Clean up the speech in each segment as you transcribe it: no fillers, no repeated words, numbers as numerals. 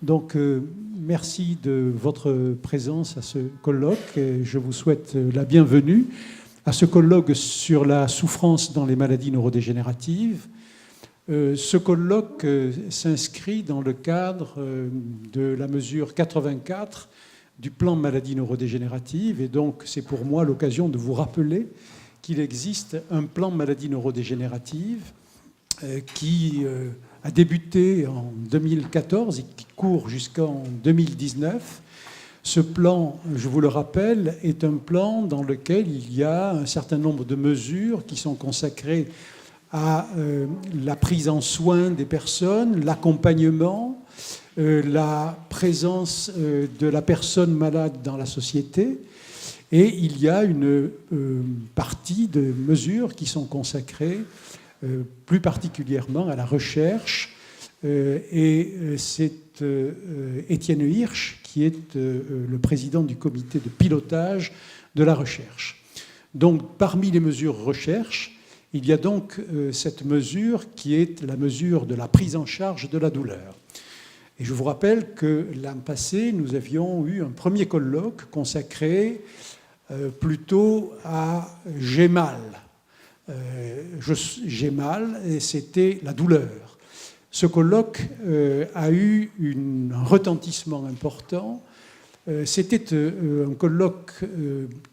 Donc, merci de votre présence à ce colloque. Et je vous souhaite la bienvenue à ce colloque sur la souffrance dans les maladies neurodégénératives. Ce colloque s'inscrit dans le cadre de la mesure 84 du plan maladies neurodégénératives. Et donc, c'est pour moi l'occasion de vous rappeler qu'il existe un plan maladies neurodégénératives qui a débuté en 2014 et qui court jusqu'en 2019. Ce plan, je vous le rappelle, est un plan dans lequel il y a un certain nombre de mesures qui sont consacrées à la prise en soin des personnes, l'accompagnement, la présence de la personne malade dans la société. Et il y a une partie de mesures qui sont consacrées plus particulièrement à la recherche. Et c'est Étienne Hirsch qui est le président du comité de pilotage de la recherche. Donc, parmi les mesures recherche, il y a donc cette mesure qui est la mesure de la prise en charge de la douleur. Et je vous rappelle que l'an passé, nous avions eu un premier colloque consacré plutôt à « j'ai mal ». J'ai mal, et c'était la douleur. Ce colloque a eu un retentissement important. C'était un colloque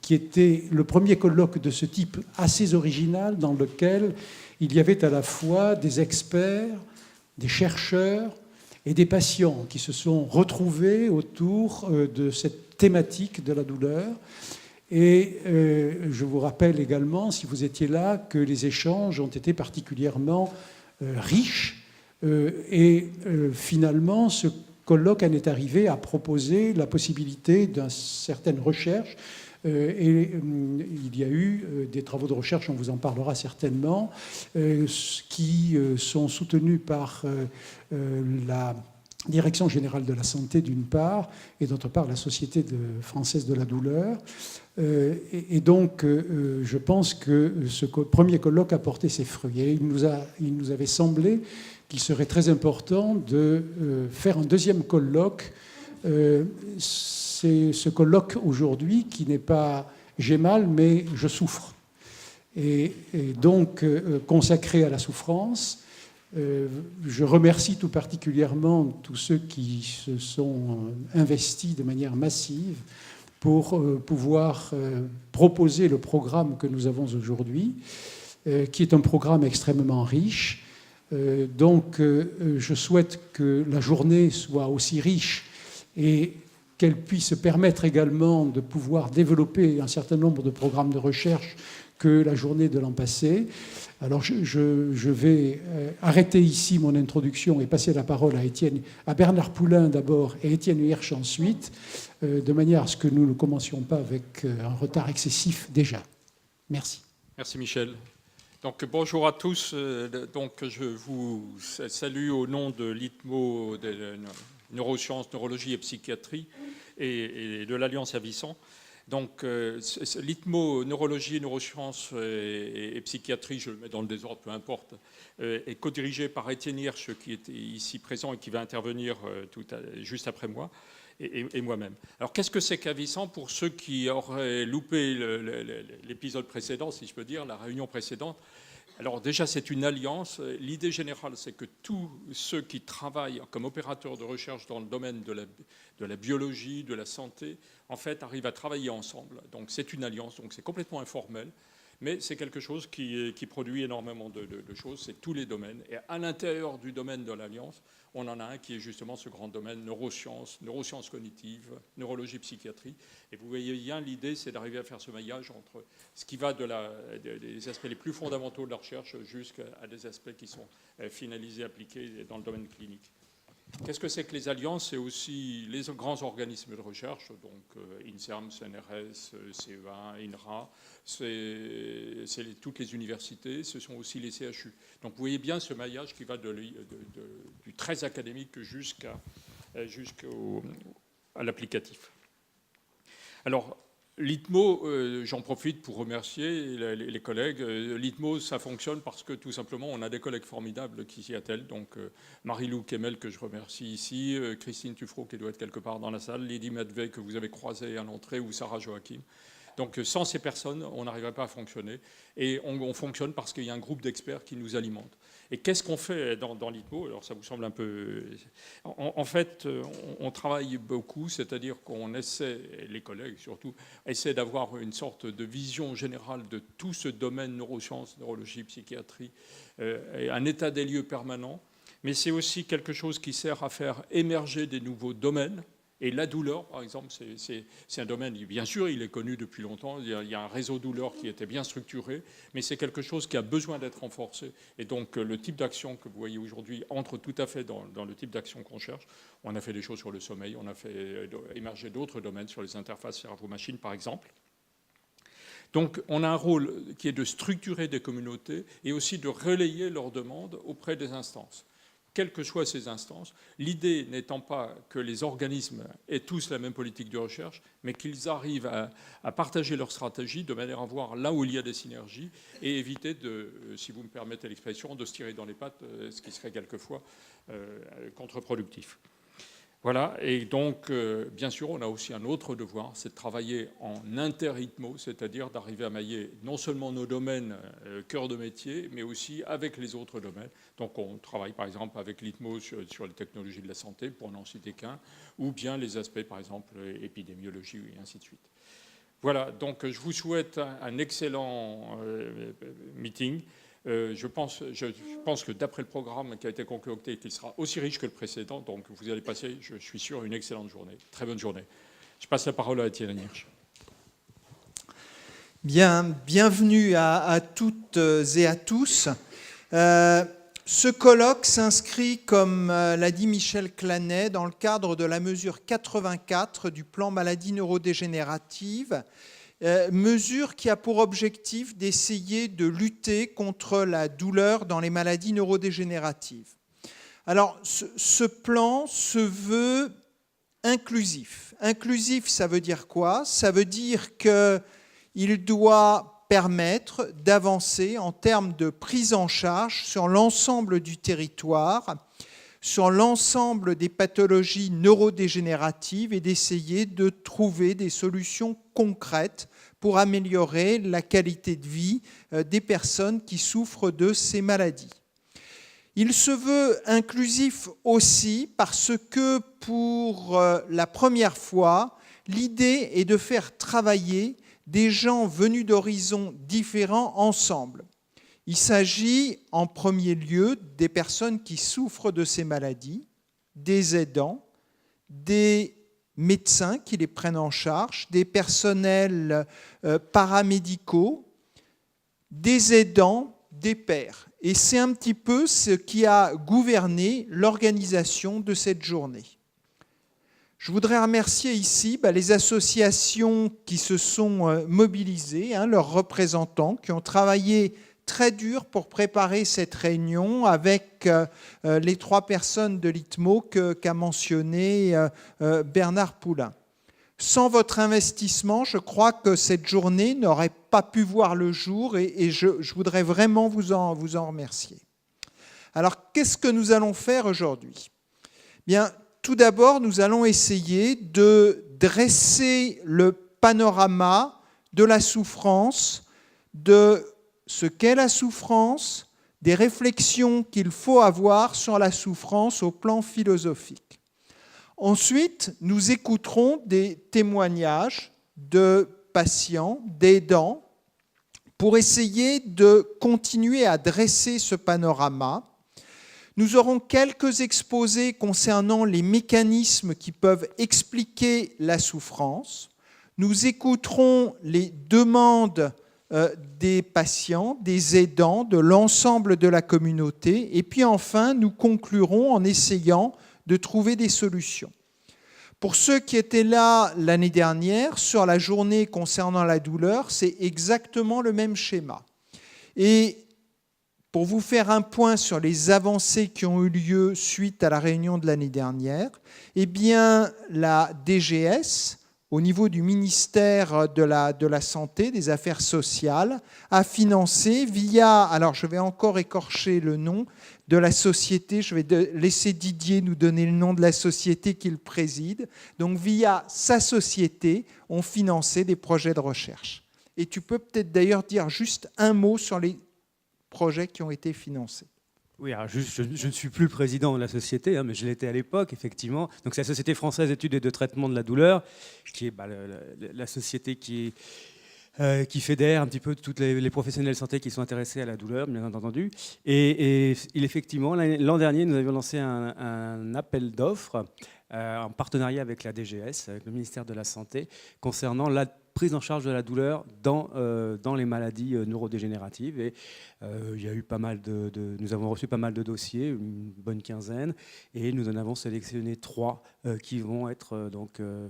qui était le premier colloque de ce type assez original dans lequel il y avait à la fois des experts, des chercheurs et des patients qui se sont retrouvés autour de cette thématique de la douleur. Et je vous rappelle également, si vous étiez là, que les échanges ont été particulièrement riches. Et finalement, ce colloque en est arrivé à proposer la possibilité d'une certaine recherche. Et il y a eu des travaux de recherche, on vous en parlera certainement, qui sont soutenus par la Direction générale de la santé d'une part, et d'autre part la Société française de la douleur. Et donc, je pense que ce premier colloque a porté ses fruits. Et il nous avait semblé qu'il serait très important de faire un deuxième colloque. C'est ce colloque aujourd'hui qui n'est pas « j'ai mal, mais je souffre ». Et donc, consacré à la souffrance. Je remercie tout particulièrement tous ceux qui se sont investis de manière massive pour pouvoir proposer le programme que nous avons aujourd'hui, qui est un programme extrêmement riche. Donc, je souhaite que la journée soit aussi riche et qu'elle puisse permettre également de pouvoir développer un certain nombre de programmes de recherche que la journée de l'an passé. Alors, je vais arrêter ici mon introduction et passer la parole à Bernard Poulain d'abord et Étienne Hirsch ensuite, de manière à ce que nous ne commencions pas avec un retard excessif déjà. Merci. Merci Michel. Donc, bonjour à tous. Donc, je vous salue au nom de l'ITMO, de neurosciences, neurologie et psychiatrie et de l'Alliance Avicen. Donc, l'ITMO, neurologie, neurosciences et psychiatrie, je le mets dans le désordre, peu importe, est co-dirigé par Étienne Hirsch, qui est ici présent et qui va intervenir juste après moi, et moi-même. Alors, qu'est-ce que c'est qu'Avicen pour ceux qui auraient loupé l'épisode précédent, si je peux dire, la réunion précédente? Alors déjà, c'est une alliance. L'idée générale, c'est que tous ceux qui travaillent comme opérateurs de recherche dans le domaine de la biologie, de la santé, en fait, arrivent à travailler ensemble. Donc c'est une alliance, donc c'est complètement informel, mais c'est quelque chose qui produit énormément de choses, c'est tous les domaines. Et à l'intérieur du domaine de l'alliance, on en a un qui est justement ce grand domaine neurosciences, neurosciences cognitives, neurologie, psychiatrie. Et vous voyez bien, l'idée, c'est d'arriver à faire ce maillage entre ce qui va des aspects les plus fondamentaux de la recherche jusqu'à des aspects qui sont finalisés, appliqués dans le domaine clinique. Qu'est-ce que c'est que les alliances? C'est aussi les grands organismes de recherche, donc INSERM, CNRS, CE1, INRA, c'est toutes les universités, ce sont aussi les CHU. Donc vous voyez bien ce maillage qui va du très académique jusqu'à l'applicatif. Alors, L'ITMO, j'en profite pour remercier les collègues. L'ITMO, ça fonctionne parce que tout simplement, on a des collègues formidables qui s'y attellent. Donc Marie-Lou Kemel, que je remercie ici, Christine Tuffreau, qui doit être quelque part dans la salle, Lydie Medvey, que vous avez croisée à l'entrée, ou Sarah Joachim. Donc sans ces personnes, on n'arriverait pas à fonctionner. Et on fonctionne parce qu'il y a un groupe d'experts qui nous alimente. Et qu'est-ce qu'on fait dans l'ITMO? Alors ça vous semble un peu... En fait, on travaille beaucoup, c'est-à-dire qu'on essaie, les collègues surtout, essaient d'avoir une sorte de vision générale de tout ce domaine neurosciences, neurologie, psychiatrie, un état des lieux permanent. Mais c'est aussi quelque chose qui sert à faire émerger des nouveaux domaines. Et la douleur, par exemple, c'est un domaine, bien sûr, il est connu depuis longtemps. Il y a un réseau douleur qui était bien structuré, mais c'est quelque chose qui a besoin d'être renforcé. Et donc, le type d'action que vous voyez aujourd'hui entre tout à fait dans le type d'action qu'on cherche. On a fait des choses sur le sommeil, on a fait émerger d'autres domaines sur les interfaces cerveau-machine, par exemple. Donc, on a un rôle qui est de structurer des communautés et aussi de relayer leurs demandes auprès des instances. Quelles que soient ces instances, l'idée n'étant pas que les organismes aient tous la même politique de recherche, mais qu'ils arrivent à partager leur stratégie de manière à voir là où il y a des synergies et éviter de, si vous me permettez l'expression, de se tirer dans les pattes, ce qui serait quelquefois contre-productif. Voilà, et donc, bien sûr, on a aussi un autre devoir, c'est de travailler en inter-ITMO, c'est-à-dire d'arriver à mailler non seulement nos domaines cœur de métier, mais aussi avec les autres domaines. Donc, on travaille, par exemple, avec l'ITMO sur les technologies de la santé, pour n'en citer qu'un, ou bien les aspects, par exemple, épidémiologie, et ainsi de suite. Voilà, donc je vous souhaite un excellent meeting. Je pense que d'après le programme qui a été concocté, qu'il sera aussi riche que le précédent, donc vous allez passer, je suis sûr, une excellente journée. Très bonne journée. Je passe la parole à Étienne Hirsch. Bien, bienvenue à toutes et à tous. Ce colloque s'inscrit, comme l'a dit Michel Clanet, dans le cadre de la mesure 84 du plan maladie neurodégénérative, mesure qui a pour objectif d'essayer de lutter contre la douleur dans les maladies neurodégénératives. Alors, ce plan se veut inclusif. Inclusif, ça veut dire quoi? Ça veut dire qu'il doit permettre d'avancer en termes de prise en charge sur l'ensemble du territoire, sur l'ensemble des pathologies neurodégénératives et d'essayer de trouver des solutions concrètes pour améliorer la qualité de vie des personnes qui souffrent de ces maladies. Il se veut inclusif aussi parce que pour la première fois, l'idée est de faire travailler des gens venus d'horizons différents ensemble. Il s'agit en premier lieu des personnes qui souffrent de ces maladies, des aidants, des médecins qui les prennent en charge, des personnels paramédicaux, des aidants, des pairs. Et c'est un petit peu ce qui a gouverné l'organisation de cette journée. Je voudrais remercier ici les associations qui se sont mobilisées, leurs représentants, qui ont travaillé très dur pour préparer cette réunion avec les 3 personnes de l'ITMO qu'a mentionné Bernard Poulain. Sans votre investissement, je crois que cette journée n'aurait pas pu voir le jour et je voudrais vraiment vous en remercier. Alors, qu'est-ce que nous allons faire aujourd'hui? Bien, tout d'abord, nous allons essayer de dresser le panorama de la souffrance, de ce qu'est la souffrance, des réflexions qu'il faut avoir sur la souffrance au plan philosophique. Ensuite, nous écouterons des témoignages de patients, d'aidants, pour essayer de continuer à dresser ce panorama. Nous aurons quelques exposés concernant les mécanismes qui peuvent expliquer la souffrance. Nous écouterons les demandes des patients, des aidants, de l'ensemble de la communauté. Et puis enfin, nous conclurons en essayant de trouver des solutions. Pour ceux qui étaient là l'année dernière, sur la journée concernant la douleur, c'est exactement le même schéma. Et pour vous faire un point sur les avancées qui ont eu lieu suite à la réunion de l'année dernière, eh bien, la DGS au niveau du ministère de la Santé, des Affaires sociales, a financé via, alors je vais encore écorcher le nom, de la société, je vais laisser Didier nous donner le nom de la société qu'il préside. Donc via sa société, on finançait des projets de recherche. Et tu peux peut-être d'ailleurs dire juste un mot sur les projets qui ont été financés. Oui, alors juste, je ne suis plus le président de la société, mais je l'étais à l'époque, effectivement. Donc c'est la Société française d'études et de traitement de la douleur, qui est la société qui fédère un petit peu tous les professionnels de santé qui sont intéressés à la douleur, bien entendu. Et effectivement, l'an dernier, nous avions lancé un appel d'offres en partenariat avec la DGS, avec le ministère de la Santé, concernant la prise en charge de la douleur dans les maladies neurodégénératives. Et il y a eu nous avons reçu pas mal de dossiers, une bonne quinzaine, et nous en avons sélectionné 3 qui vont être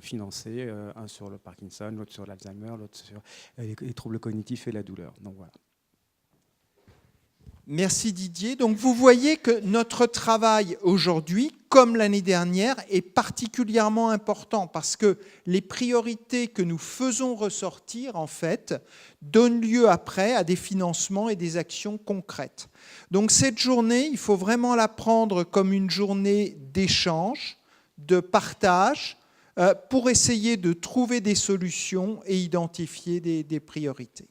financés, un sur le Parkinson, l'autre sur l'Alzheimer, l'autre sur les troubles cognitifs et la douleur. Donc voilà. Merci Didier. Donc vous voyez que notre travail aujourd'hui, comme l'année dernière, est particulièrement important parce que les priorités que nous faisons ressortir, en fait, donnent lieu après à des financements et des actions concrètes. Donc cette journée, il faut vraiment la prendre comme une journée d'échange, de partage, pour essayer de trouver des solutions et identifier des priorités.